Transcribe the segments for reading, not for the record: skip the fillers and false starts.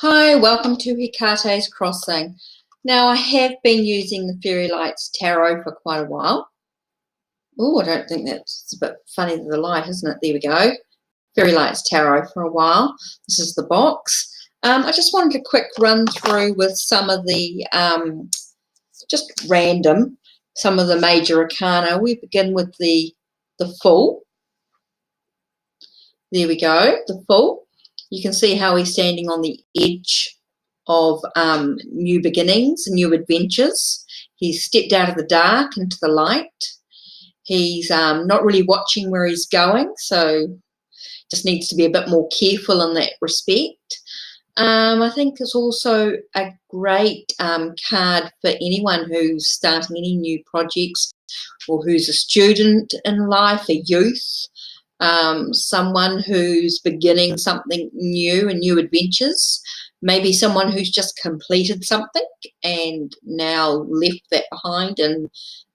Hi, welcome to Hecate's Crossing. Now, I have been using the Fairy Lights Tarot for quite a while. Oh, I don't think that's a bit funny with the light, isn't it? There we go. Fairy Lights Tarot for a while. This is the box. I just wanted a quick run through with some of the, just random, some of the major arcana. We begin with the Fool. There we go, the Fool. You can see how he's standing on the edge of new beginnings, new adventures. He's stepped out of the dark into the light. He's not really watching where he's going, so just needs to be a bit more careful in that respect. I think it's also a great card for anyone who's starting any new projects or who's a student in life, a youth, someone who's beginning something new and new adventures, maybe someone who's just completed something and now left that behind and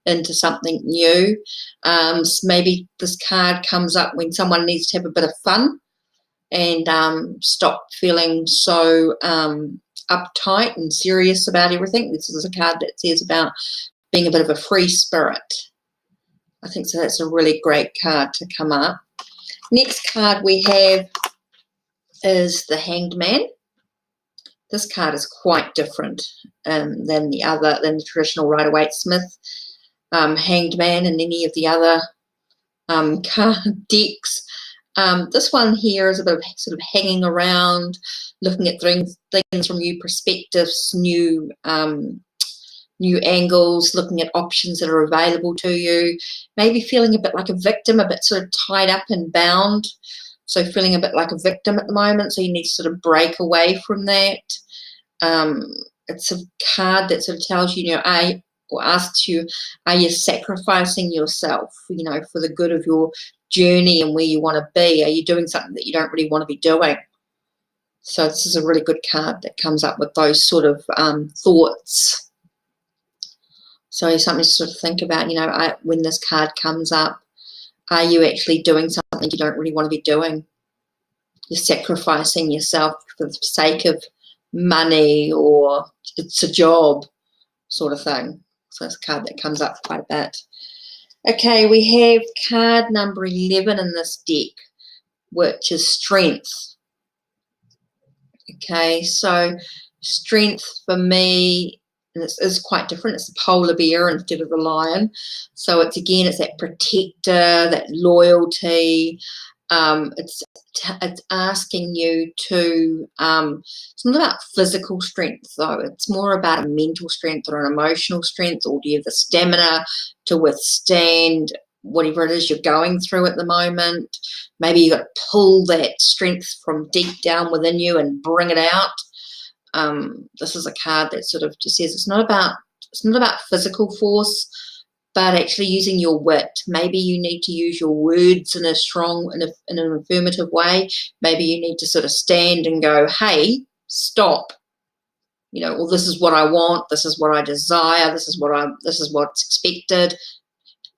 into something new. Maybe this card comes up when someone needs to have a bit of fun and stop feeling so uptight and serious about everything. This is a card that says about being a bit of a free spirit. I think so. That's a really great card to come up. Next card we have is the Hanged Man. This card is quite different than the traditional Rider-Waite-Smith Hanged Man and any of the other card decks. This one here is a bit of sort of hanging around, looking at things from new perspectives, new angles, looking at options that are available to you, maybe feeling a bit like a victim, a bit sort of tied up and bound, so feeling a bit like a victim at the moment, so you need to sort of break away from that. It's a card that sort of tells you, asks you, are you sacrificing yourself, for the good of your journey and where you want to be? Are you doing something that you don't really want to be doing? So this is a really good card that comes up with those sort of thoughts. So something to sort of think about, when this card comes up, are you actually doing something you don't really want to be doing? You're sacrificing yourself for the sake of money, or it's a job sort of thing. So it's a card that comes up quite a bit. Okay, we have card number 11 in this deck, which is Strength. Okay, so Strength for me, and this is quite different. It's the polar bear instead of the lion. So it's that protector, that loyalty. It's asking you to, it's not about physical strength though. It's more about a mental strength or an emotional strength, or do you have the stamina to withstand whatever it is you're going through at the moment? Maybe you've got to pull that strength from deep down within you and bring it out. This is a card that sort of just says it's not about physical force, but actually using your wit. Maybe you need to use your words in in an affirmative way. Maybe you need to sort of stand and go, hey, stop. Well, this is what I want. This is what I desire. This is what's expected.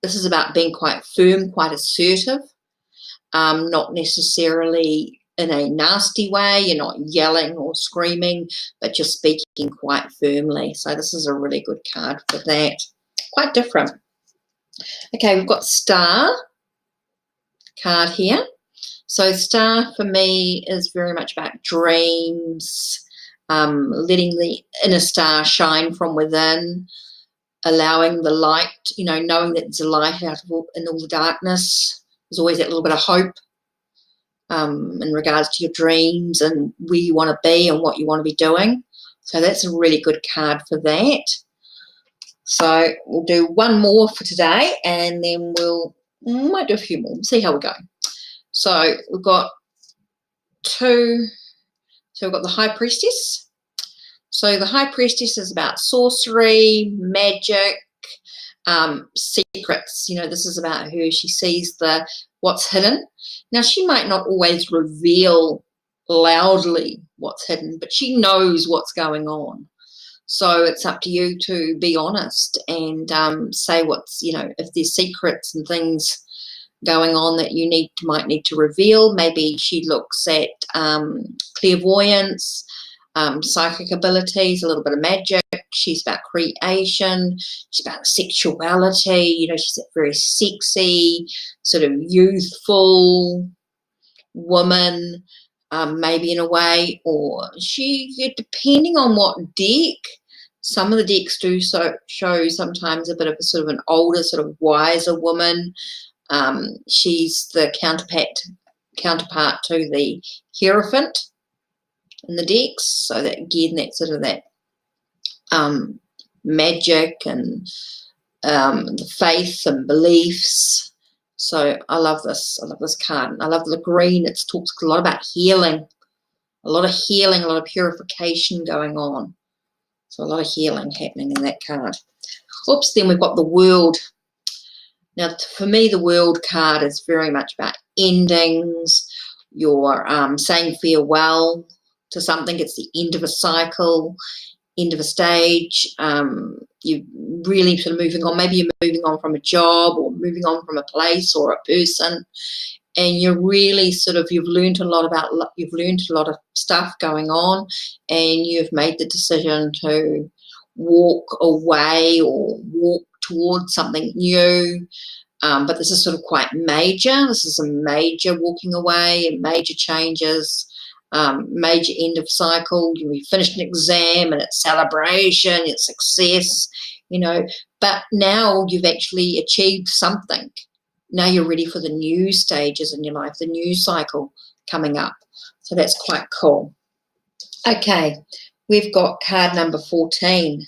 This is about being quite firm, quite assertive, not necessarily in a nasty way. You're not yelling or screaming, but just speaking quite firmly. So this is a really good card for that. Quite different. Okay, we've got Star card here. So Star for me is very much about dreams, letting the inner star shine from within, allowing the light, knowing that there's a light in all the darkness. There's always that little bit of hope in regards to your dreams and where you want to be and what you want to be doing. So that's a really good card for that. So we'll do one more for today, and then we might do a few more. We'll see how we go. So we've got two. So we've got the High Priestess. So the High Priestess is about sorcery, magic, secrets. This is about her. She sees what's hidden. Now, she might not always reveal loudly what's hidden, but she knows what's going on. So it's up to you to be honest and say what's, if there's secrets and things going on that you might need to reveal. Maybe she looks at clairvoyance, psychic abilities, a little bit of magic. She's about creation. She's about sexuality. You know, she's a very sexy, sort of youthful woman, maybe in a way. Or she, depending on what deck, some of the decks do show sometimes a bit of a sort of an older, sort of wiser woman. She's the counterpart to the Hierophant in the decks, so that again, that sort of that magic and the faith and beliefs. So I love this. I love this card. I love the green. It talks a lot about healing, a lot of healing, a lot of purification going on. So a lot of healing happening in that card. Oops, then we've got the World. Now, for me, the World card is very much about endings. You're saying farewell to something. It's the end of a cycle, end of a stage. You're really sort of moving on. Maybe you're moving on from a job or moving on from a place or a person, and you're really sort of, you've learned a lot of stuff going on, and you've made the decision to walk away or walk towards something new. But this is sort of quite major. This is a major walking away and major changes, major end of cycle. You finished an exam and it's celebration, it's success, you know, but now you've actually achieved something. Now you're ready for the new stages in your life, the new cycle coming up. So that's quite cool. Okay, we've got card number 14.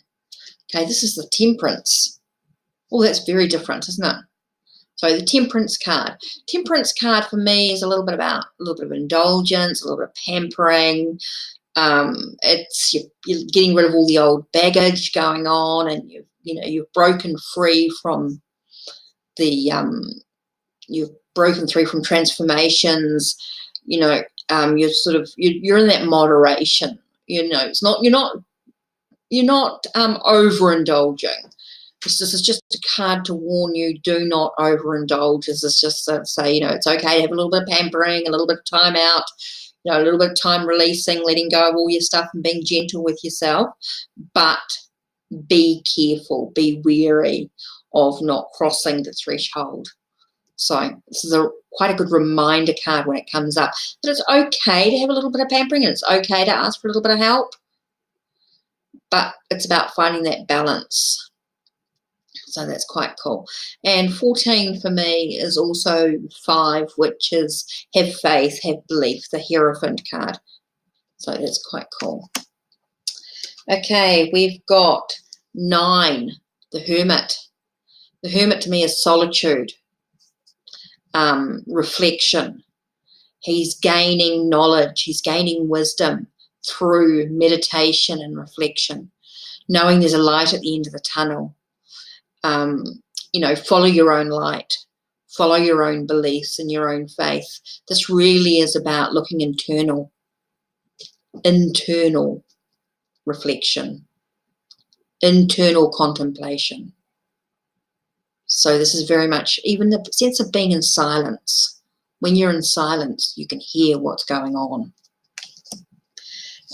Okay, this is the Temperance. Oh, that's very different, isn't it? So the Temperance card. Temperance card for me is a little bit about a little bit of indulgence, a little bit of pampering. It's you're getting rid of all the old baggage going on, and you've broken free from the you've broken free from transformations. You're in that moderation. It's not you're not overindulging. This is just a card to warn you, do not overindulge. This is just to say, it's okay to have a little bit of pampering, a little bit of time out, a little bit of time releasing, letting go of all your stuff and being gentle with yourself. But be careful, be wary of not crossing the threshold. So this is quite a good reminder card when it comes up, that it's okay to have a little bit of pampering and it's okay to ask for a little bit of help. But it's about finding that balance. So that's quite cool. And 14 for me is also 5, which is have faith, have belief, the Hierophant card. So that's quite cool. Okay, we've got 9, the Hermit. The Hermit to me is solitude, reflection. He's gaining knowledge, he's gaining wisdom through meditation and reflection, knowing there's a light at the end of the tunnel. Follow your own light, follow your own beliefs and your own faith. This really is about looking internal reflection, internal contemplation. So this is very much even the sense of being in silence. When you're in silence, you can hear what's going on.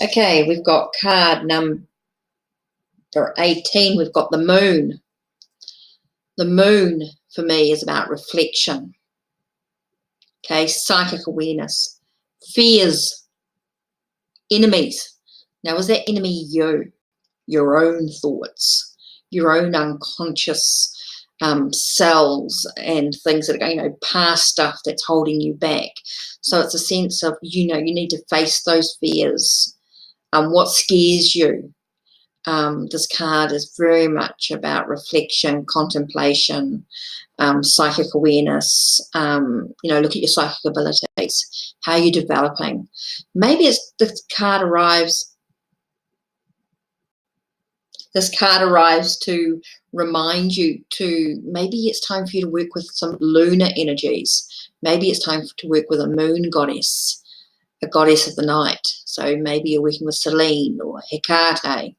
Okay, we've got card number 18. We've got the Moon. The Moon, for me, is about reflection, okay, psychic awareness, fears, enemies. Now, is that enemy you? Your own thoughts, your own unconscious cells and things that are going, past stuff that's holding you back. So it's a sense of, you need to face those fears. What scares you? This card is very much about reflection, contemplation, psychic awareness. Look at your psychic abilities. How are you developing? Maybe this card arrives to remind you to, maybe it's time for you to work with some lunar energies. Maybe it's time to work with a moon goddess, a goddess of the night. So maybe you're working with Selene or Hecate.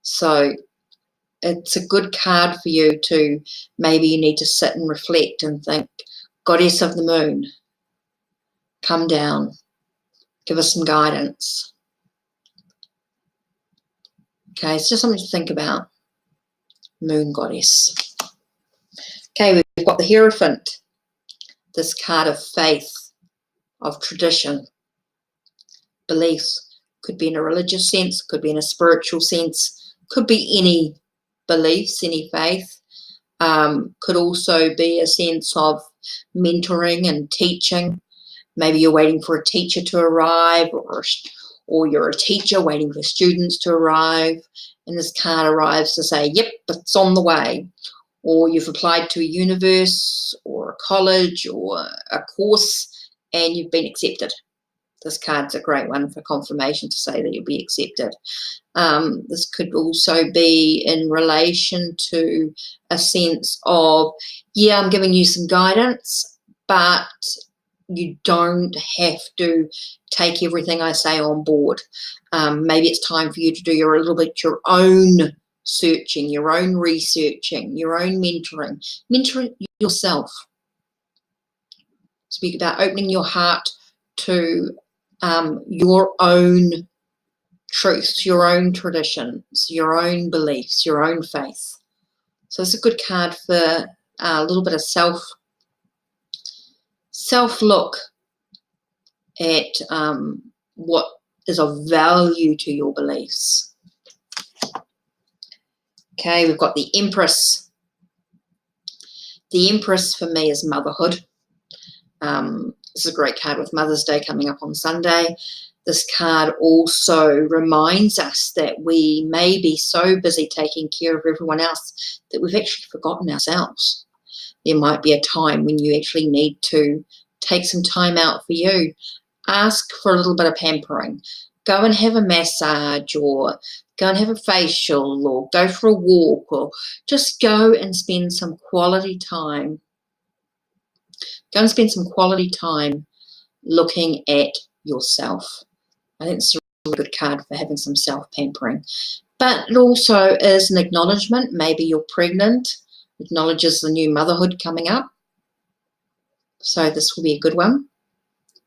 So it's a good card for you to, maybe you need to sit and reflect and think, Goddess of the Moon, come down, give us some guidance. Okay, it's just something to think about. Moon goddess. Okay, we've got the Hierophant. This card of faith, of tradition, beliefs. Could be in a religious sense, could be in a spiritual sense, could be any beliefs, any faith. Could also be a sense of mentoring and teaching. Maybe you're waiting for a teacher to arrive, or you're a teacher waiting for students to arrive, and this card arrives to say, yep, it's on the way. Or you've applied to a universe or a college or a course and you've been accepted. This card's a great one for confirmation to say that you'll be accepted. This could also be in relation to a sense of, yeah, I'm giving you some guidance, but you don't have to take everything I say on board. Maybe it's time for you to do your own searching, your own researching, your own mentoring. Mentoring yourself. Speak about opening your heart to your own truths, your own traditions, your own beliefs, your own faith. So it's a good card for a little bit of self-look at what is of value to your beliefs. Okay, we've got the Empress. The Empress for me is motherhood. This is a great card with Mother's Day coming up on Sunday. This card also reminds us that we may be so busy taking care of everyone else that we've actually forgotten ourselves. There might be a time when you actually need to take some time out for you. Ask for a little bit of pampering. Go and have a massage, or go and have a facial, or go for a walk, or just go and spend some quality time. Go and spend some quality time looking at yourself. I think it's a really good card for having some self-pampering. But it also is an acknowledgement. Maybe you're pregnant. Acknowledges the new motherhood coming up. So this will be a good one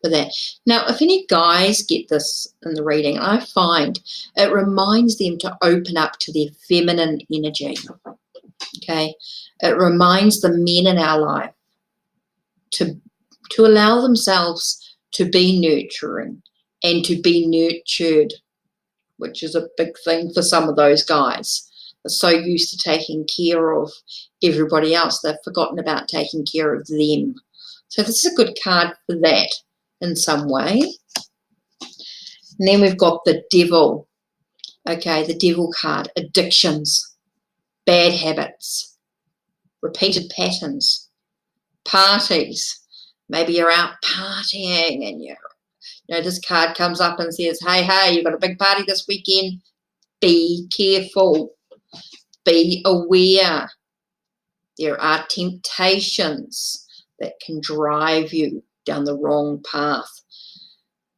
for that. Now, if any guys get this in the reading, I find it reminds them to open up to their feminine energy. Okay? It reminds the men in our life to allow themselves to be nurturing and to be nurtured, which is a big thing for some of those guys. They're so used to taking care of everybody else, they've forgotten about taking care of them. So this is a good card for that in some way. And then we've got the Devil. Okay, the Devil card. Addictions, bad habits, repeated patterns, parties. Maybe you're out partying and this card comes up and says, hey, you've got a big party this weekend. Be careful. Be aware. There are temptations that can drive you down the wrong path.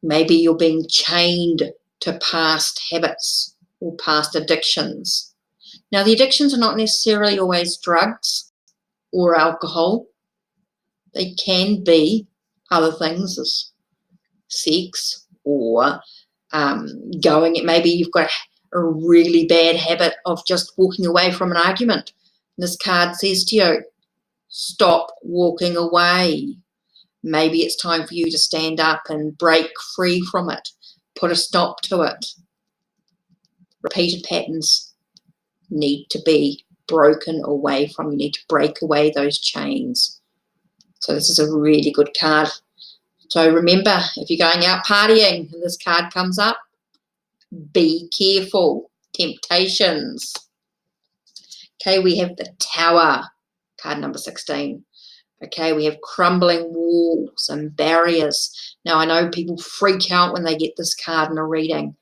Maybe you're being chained to past habits or past addictions. Now, the addictions are not necessarily always drugs or alcohol. They can be other things as sex or maybe you've got a really bad habit of just walking away from an argument. And this card says to you, stop walking away. Maybe it's time for you to stand up and break free from it. Put a stop to it. Repeated patterns need to be broken away from. You need to break away those chains. So this is a really good card. So remember, if you're going out partying and this card comes up, be careful. Temptations. Okay, we have the Tower, card number 16. Okay, we have crumbling walls and barriers. Now, I know people freak out when they get this card in a reading,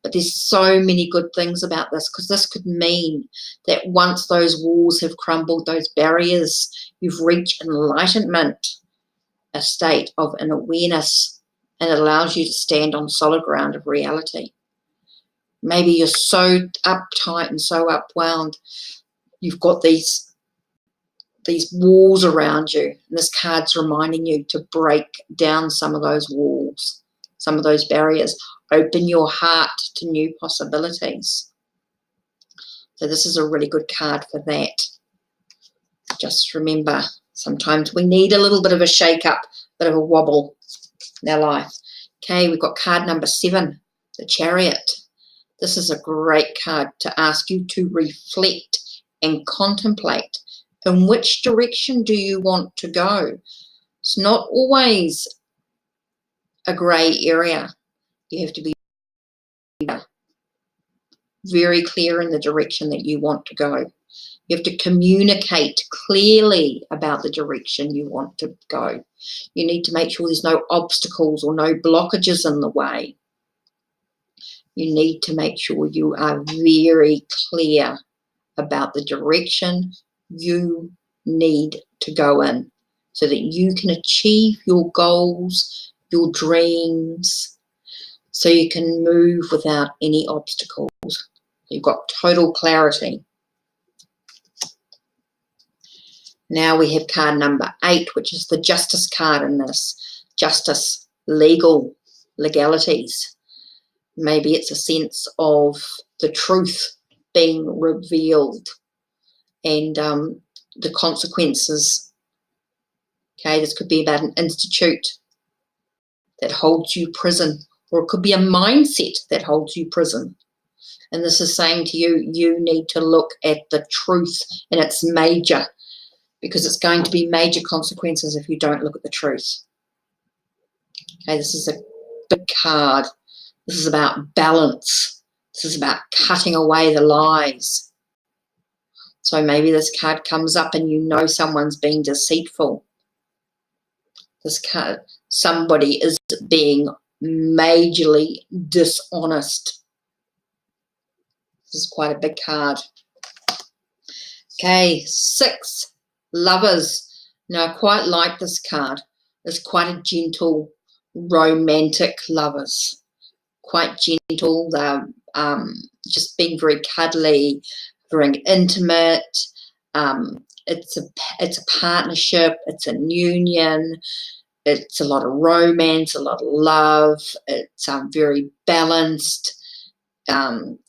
but there's so many good things about this, because this could mean that once those walls have crumbled, those barriers, you've reached enlightenment, a state of an awareness, and it allows you to stand on solid ground of reality. Maybe you're so uptight and so upwound, you've got these walls around you, and this card's reminding you to break down some of those walls, some of those barriers. Open your heart to new possibilities. So this is a really good card for that. Just remember, sometimes we need a little bit of a shake-up, bit of a wobble in our life. Okay, we've got card number 7, the Chariot. This is a great card to ask you to reflect and contemplate. In which direction do you want to go? It's not always a grey area. You have to be very clear in the direction that you want to go. You have to communicate clearly about the direction you want to go. You need to make sure there's no obstacles or no blockages in the way. You need to make sure you are very clear about the direction you need to go in so that you can achieve your goals, your dreams, so you can move without any obstacles. You've got total clarity. Now we have card number 8, which is the Justice card in this. Justice, legalities. Maybe it's a sense of the truth being revealed and the consequences. Okay, this could be about an institute that holds you prison, or it could be a mindset that holds you prison. And this is saying to you, you need to look at the truth, and it's major, because it's going to be major consequences if you don't look at the truth. Okay, this is a big card. This is about balance. This is about cutting away the lies. So maybe this card comes up and you know someone's being deceitful. This card, somebody is being majorly dishonest. This is quite a big card. Okay, 6, Lovers. Now, I quite like this card. It's quite a gentle, romantic lovers. Quite gentle. They're just being very cuddly, very intimate. It's a partnership. It's a union. It's a lot of romance, a lot of love. It's very balanced.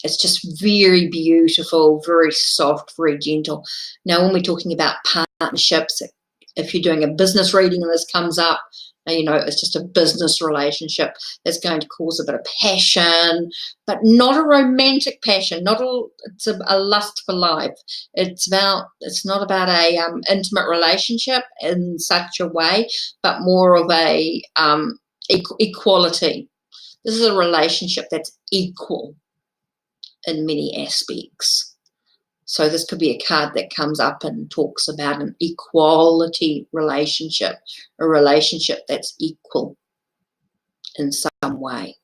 It's just very beautiful, very soft, very gentle. Now, when we're talking about partnerships, if you're doing a business reading and this comes up, you know, it's just a business relationship that's going to cause a bit of passion, but not a romantic passion. It's a lust for life. It's not about a intimate relationship in such a way, but more of a equality. This is a relationship that's equal in many aspects. So this could be a card that comes up and talks about an equality relationship, a relationship that's equal in some way.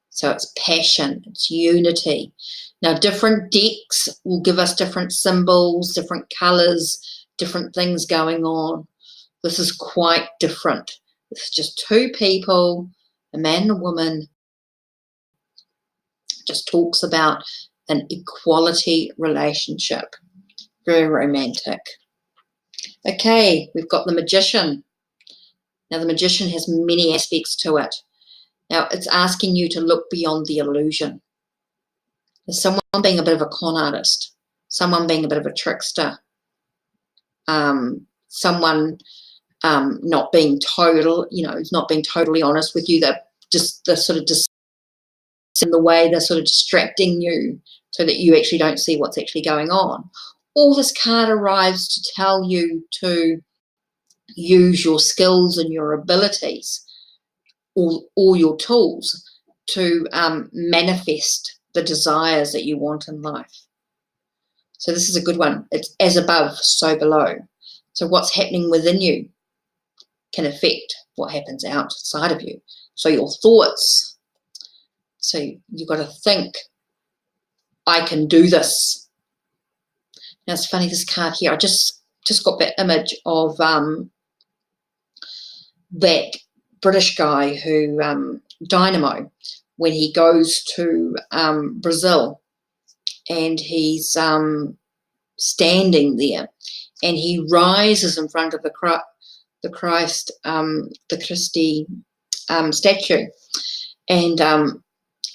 So it's passion, it's unity. Now, different decks will give us different symbols, different colours, different things going on. This is quite different. This is just 2 people, a man and a woman. Just talks about an equality relationship. Very romantic. Okay, we've got the Magician. Now, the Magician has many aspects to it. Now, it's asking you to look beyond the illusion. There's someone being a bit of a con artist, someone being a bit of a trickster, someone not being not being totally honest with you. They're sort of in the way they're sort of distracting you so that you actually don't see what's actually going on. All this card arrives to tell you to use your skills and your abilities, all your tools, to manifest the desires that you want in life. So this is a good one. It's as above, so below. So what's happening within you can affect what happens outside of you. So your thoughts. So you've got to think, I can do this. Now it's funny, this card here, I just got that image of that British guy who, Dynamo, when he goes to Brazil and he's standing there and he rises in front of the Christ, the Christie statue, and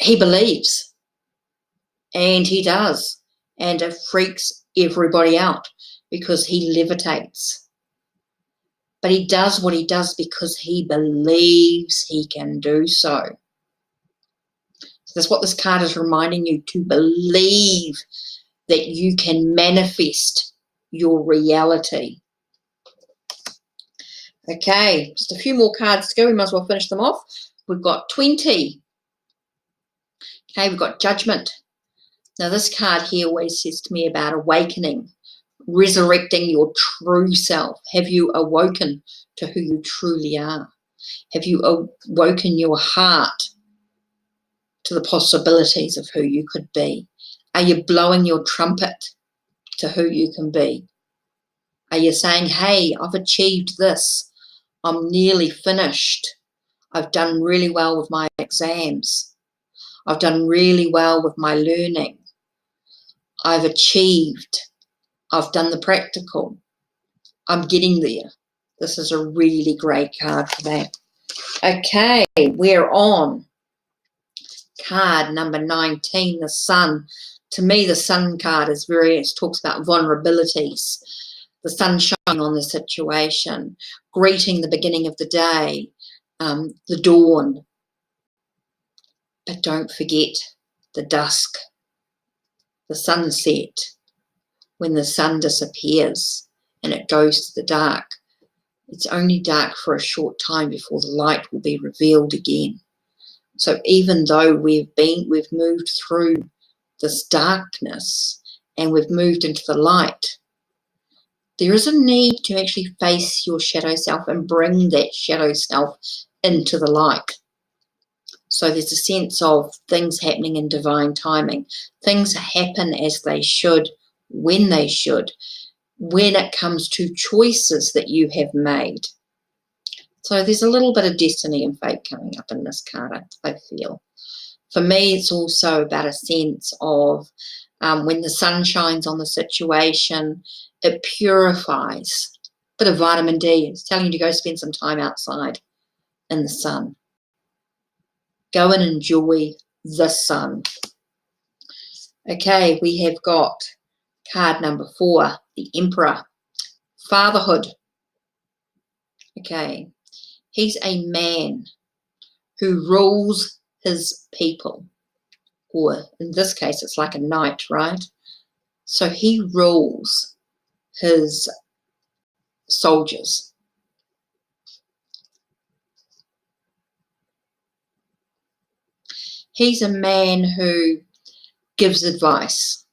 he believes, and he does. and it freaks everybody out because he levitates. But he does what he does because he believes he can do so. So that's what this card is reminding you, to believe that you can manifest your reality. Okay, just a few more cards to go. We might as well finish them off. We've got 20. Okay, we've got Judgment. Now this card here always says to me about awakening, resurrecting your true self. Have you awoken to who you truly are? Have you awoken your heart to the possibilities of who you could be? Are you blowing your trumpet to who you can be? Are you saying, hey, I've achieved this. I'm nearly finished. I've done really well with my exams. I've done really well with my learning. I've achieved. I've done the practical. I'm getting there. This is a really great card for that. Okay, we're on card number 19, the Sun. To me, the Sun card is it talks about vulnerabilities, the sunshine on the situation, greeting the beginning of the day, the dawn. But don't forget the dusk, the sunset, when the sun disappears and it goes to the dark. It's only dark for a short time before the light will be revealed again. So even though we've moved through this darkness and we've moved into the light, there is a need to actually face your shadow self and bring that shadow self into the light. So there's a sense of things happening in divine timing. Things happen as they should, when they should, when it comes to choices that you have made. So there's a little bit of destiny and fate coming up in this card, I feel. For me, it's also about a sense of when the sun shines on the situation, it purifies. A bit of vitamin D. It's telling you to go spend some time outside in the sun. Go and enjoy the sun. Okay, we have got card number 4, the Emperor. Fatherhood. Okay, he's a man who rules his people. Or in this case, it's like a knight, right? So he rules his soldiers. He's a man who gives advice.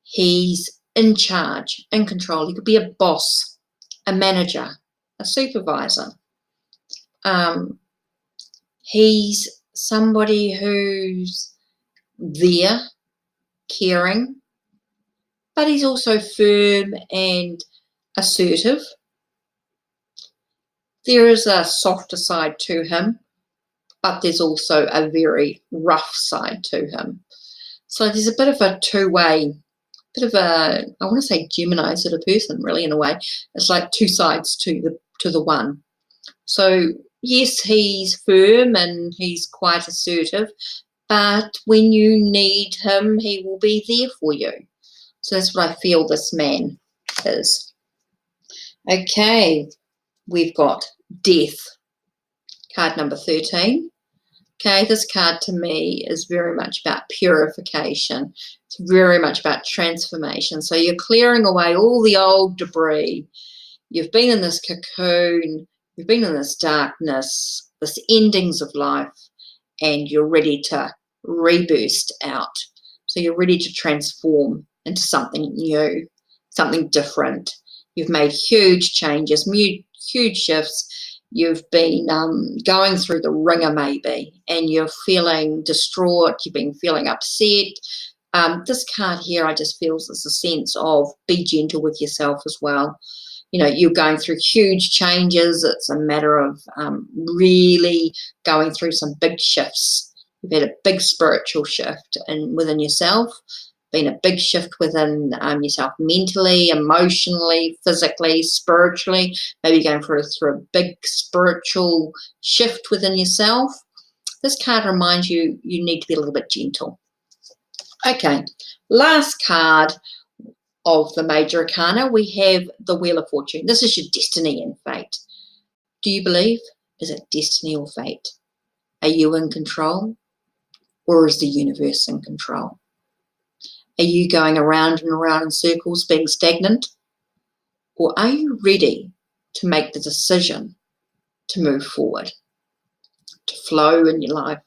He's in charge, in control. He could be a boss, a manager, a supervisor. He's somebody who's there, caring, but he's also firm and assertive. There is a softer side to him, but there's also a very rough side to him. So there's a bit of a two-way, I want to say Gemini sort of person, really, in a way. It's like two sides to the one. So yes, he's firm and he's quite assertive, but when you need him, he will be there for you. So that's what I feel this man is. Okay, we've got Death, card number 13. Okay, this card to me is very much about purification. It's very much about transformation. So you're clearing away all the old debris. You've been in this cocoon, you've been in this darkness, this endings of life, and you're ready to reburst out. So you're ready to transform into something new, something different. You've made huge changes, huge shifts. You've been going through the ringer maybe, and you're feeling distraught, you've been feeling upset. This card here, I just feel is a sense of be gentle with yourself as well. You know, you're going through huge changes. It's a matter of really going through some big shifts. You've had a big spiritual shift within yourself, been a big shift within yourself mentally, emotionally, physically, spiritually. Maybe going through a big spiritual shift within yourself. This card reminds you need to be a little bit gentle. Okay, last card of the major arcana, we have the Wheel of Fortune. This is your destiny and fate. Do you believe? Is it destiny or fate? Are you in control, or is the universe in control? Are you going around and around in circles, being stagnant? Or are you ready to make the decision to move forward, to flow in your life?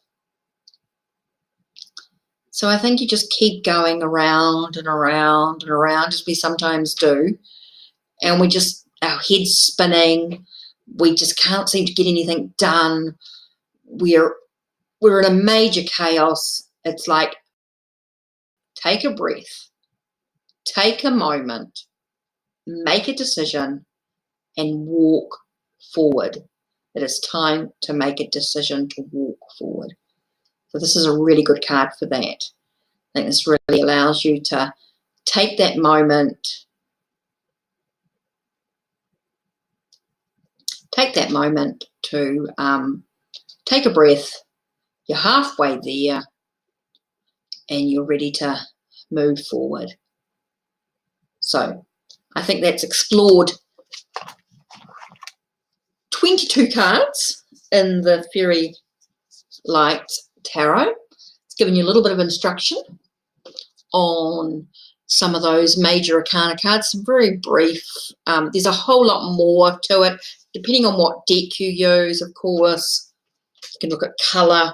So I think you just keep going around and around and around, as we sometimes do, and our head's spinning, we just can't seem to get anything done. We're in a major chaos. It's like, take a breath, take a moment, make a decision, and walk forward. It is time to make a decision to walk forward. So this is a really good card for that. I think this really allows you to take that moment, to take a breath. You're halfway there and you're ready to move forward. So I think that's explored 22 cards in the Fairy Light Tarot. It's given you a little bit of instruction on some of those major arcana cards, some very brief. There's a whole lot more to it, depending on what deck you use, of course. You can look at colour,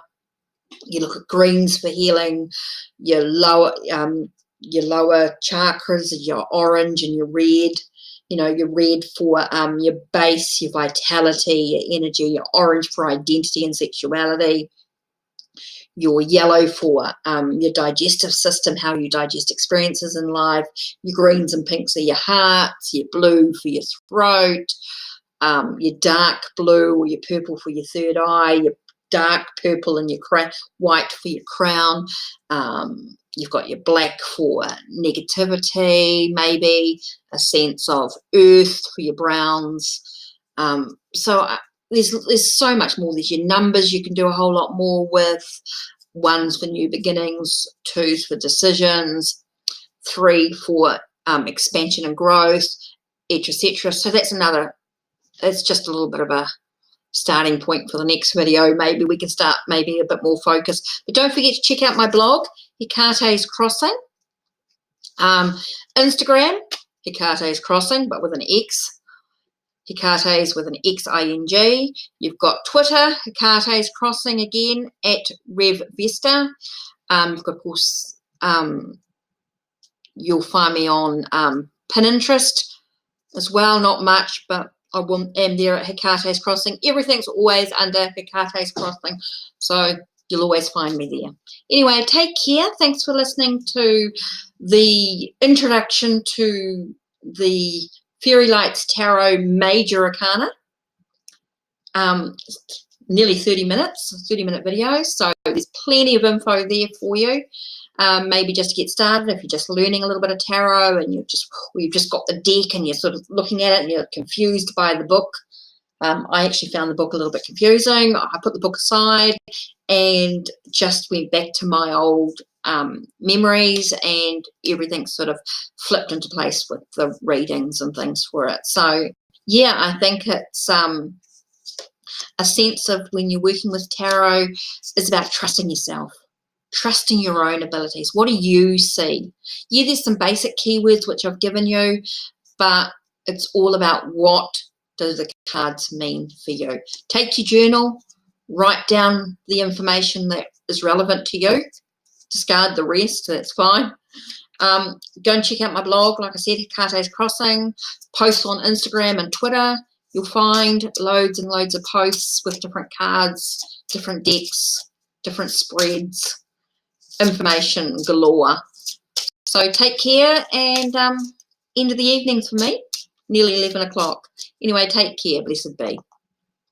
you look at greens for healing, your lower chakras, your orange and your red. Your red for your base, your vitality, your energy, your orange for identity and sexuality, your yellow for your digestive system, how you digest experiences in life, your greens and pinks are your hearts, your blue for your throat, your dark blue or your purple for your third eye, your dark purple and your white for your crown. You've got your black for negativity, maybe a sense of earth for your browns. There's so much more. There's your numbers you can do a whole lot more with. 1's for new beginnings, 2's for decisions, 3 for expansion and growth, etc. So that's just a little bit of a starting point for the next video. Maybe we can start a bit more focused. But don't forget to check out my blog, Hecate's Crossing. Instagram, Hecate's Crossing, but with an X. Hecate's with an X-I-N-G. You've got Twitter, Hecate's Crossing again, at RevVesta. You've got, of course, you'll find me on Pinterest as well, not much, but I am there at Hecate's Crossing. Everything's always under Hecate's Crossing, so you'll always find me there. Anyway, take care. Thanks for listening to the introduction to the Fairy Lights Tarot Major Arcana. Nearly 30 minutes, 30-minute video, so there's plenty of info there for you. Maybe just to get started, if you're just learning a little bit of tarot and you've just got the deck and you're sort of looking at it and you're confused by the book. I actually found the book a little bit confusing. I put the book aside and just went back to my old memories, and everything sort of flipped into place with the readings and things for it. So yeah, I think it's a sense of, when you're working with tarot, is about trusting yourself, trusting your own abilities. What do you see? Yeah, there's some basic keywords which I've given you, but it's all about what do the cards mean for you. Take your journal, write down the information that is relevant to you, discard the rest, that's fine. Go and check out my blog, like I said, Hecate's Crossing. Post on Instagram and Twitter. You'll find loads and loads of posts with different cards, different decks, different spreads, information galore. So take care, and end of the evening for me, nearly 11 o'clock. Anyway, take care, blessed be.